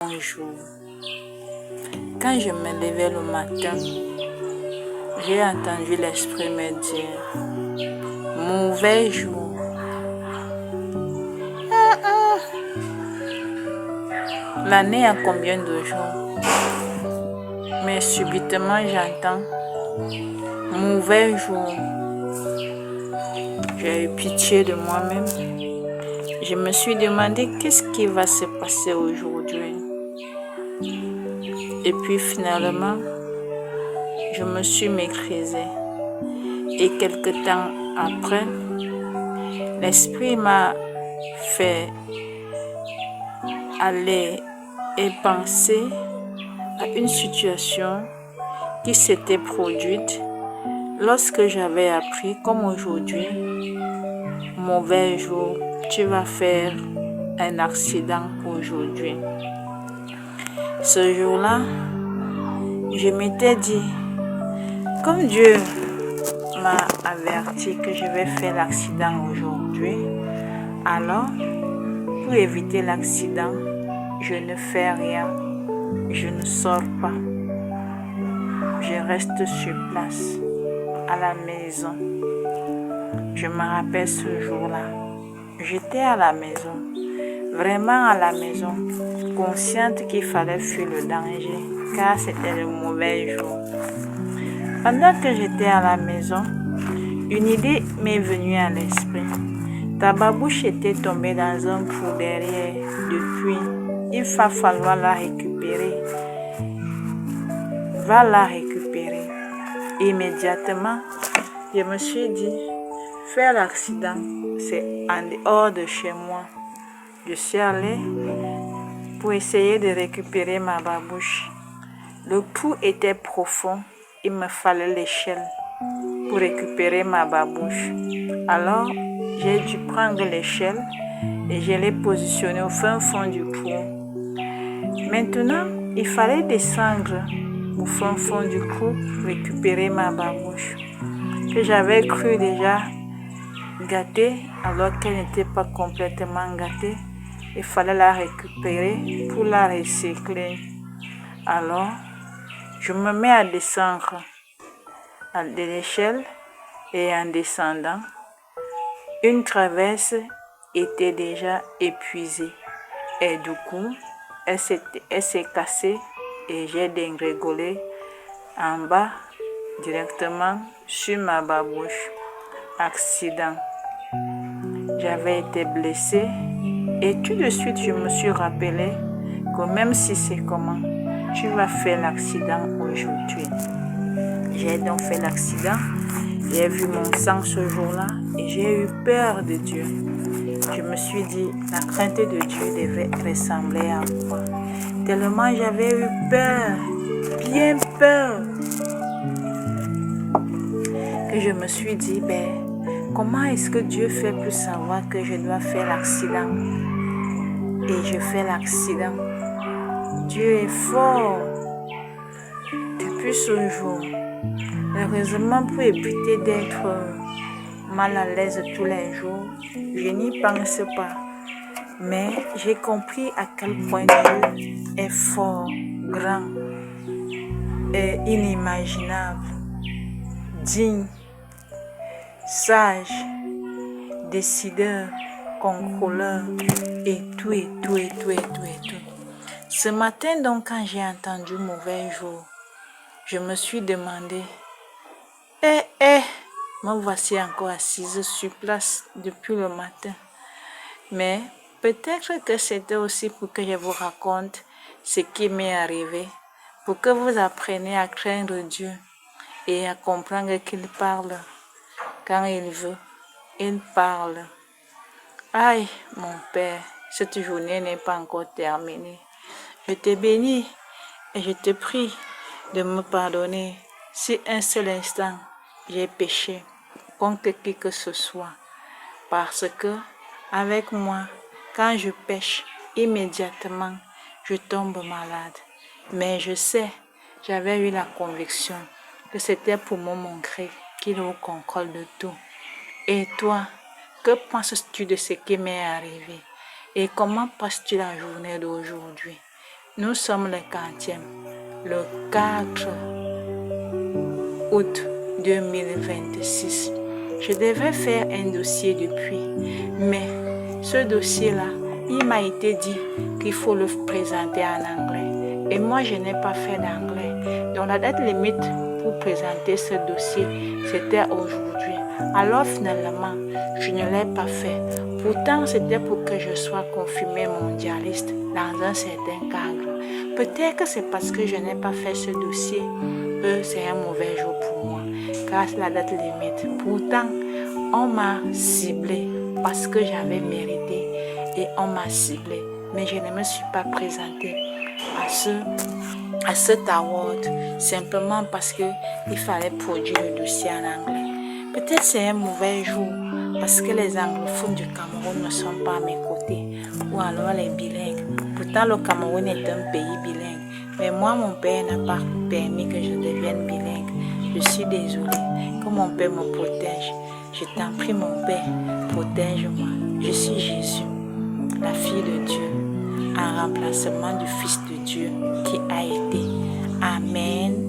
Bonjour. Quand je me levais le matin, j'ai entendu l'Esprit me dire, mauvais jour. L'année a combien de jours? Mais subitement j'entends, mauvais jour. J'ai eu pitié de moi-même. Je me suis demandé qu'est-ce qui va se passer aujourd'hui. Et puis finalement, je me suis maîtrisée. Et quelque temps après, l'Esprit m'a fait aller et penser à une situation qui s'était produite lorsque j'avais appris, comme aujourd'hui, mauvais jour, tu vas faire un accident aujourd'hui. Ce jour-là, je m'étais dit, comme Dieu m'a averti que je vais faire l'accident aujourd'hui, alors pour éviter l'accident, je ne fais rien, je ne sors pas, je reste sur place, à la maison. Je me rappelle ce jour-là, j'étais à la maison, vraiment à la maison, consciente qu'il fallait fuir le danger, car c'était le mauvais jour. Pendant que j'étais à la maison, une idée m'est venue à l'esprit. Ta babouche était tombée dans un trou derrière depuis. Il va falloir la récupérer. Va la récupérer. Immédiatement, je me suis dit, faire l'accident, c'est en dehors de chez moi. Je suis allée pour essayer de récupérer ma babouche. Le trou était profond. Il me fallait l'échelle pour récupérer ma babouche. Alors, j'ai dû prendre l'échelle et je l'ai positionnée au fin fond du trou. Maintenant, il fallait descendre au fin fond du trou pour récupérer ma babouche que j'avais cru déjà gâtée alors qu'elle n'était pas complètement gâtée. Il fallait la récupérer pour la recycler. Alors, je me mets à descendre de l'échelle et en descendant, une traverse était déjà épuisée et du coup, elle s'est cassée et j'ai dégringolé en bas directement sur ma babouche. Accident. J'avais été blessée et tout de suite je me suis rappelé que même si c'est comment, tu vas faire l'accident aujourd'hui. J'ai donc fait l'accident, j'ai vu mon sang ce jour-là et j'ai eu peur de Dieu. Je me suis dit, la crainte de Dieu devait ressembler à quoi? Tellement j'avais eu peur, bien peur, que je me suis dit, comment est-ce que Dieu fait pour savoir que je dois faire l'accident? Et je fais l'accident. Dieu est fort. Depuis ce jour, heureusement pour éviter d'être mal à l'aise tous les jours, je n'y pense pas. Mais j'ai compris à quel point Dieu est fort, grand et inimaginable, digne, sage, décideur, contrôleur et tout et tout et tout et tout et tout. Ce matin donc, quand j'ai entendu mauvais jour, je me suis demandé, me voici encore assise sur place depuis le matin. Mais peut-être que c'était aussi pour que je vous raconte ce qui m'est arrivé, pour que vous appreniez à craindre Dieu et à comprendre qu'il parle quand il veut. Il parle. Aïe, mon Père, cette journée n'est pas encore terminée. Je te bénis et je te prie de me pardonner si un seul instant j'ai péché contre qui que ce soit. Parce que avec moi, quand je pêche, immédiatement, je tombe malade. Mais je sais, j'avais eu la conviction que c'était pour me montrer qu'il est au contrôle de tout. Et toi, que penses-tu de ce qui m'est arrivé? Et comment passes-tu la journée d'aujourd'hui? Nous sommes le 40e, le 4 août 2026. Je devais faire un dossier depuis, mais ce dossier-là, il m'a été dit qu'il faut le présenter en anglais. Et moi, je n'ai pas fait d'anglais. Donc la date limite pour présenter ce dossier, c'était aujourd'hui. Alors finalement, je ne l'ai pas fait. Pourtant, c'était pour que je sois confirmée mondialiste dans un certain cadre. Peut-être que c'est parce que je n'ai pas fait ce dossier que c'est un mauvais jour pour moi, car c'est la date limite. Pourtant, on m'a ciblé parce que j'avais mérité et on m'a ciblé. Mais je ne me suis pas présentée à cet award simplement parce qu'il fallait produire le dossier en anglais. Peut-être c'est un mauvais jour parce que les anglophones du Cameroun ne sont pas à mes côtés ou alors les bilingues. Pourtant le Cameroun est un pays bilingue, mais moi mon père n'a pas permis que je devienne bilingue. Je suis désolée, que mon père me protège. Je t'en prie mon père, protège-moi. Je suis Jésus, la fille de Dieu, en remplacement du Fils de Dieu qui a été. Amen.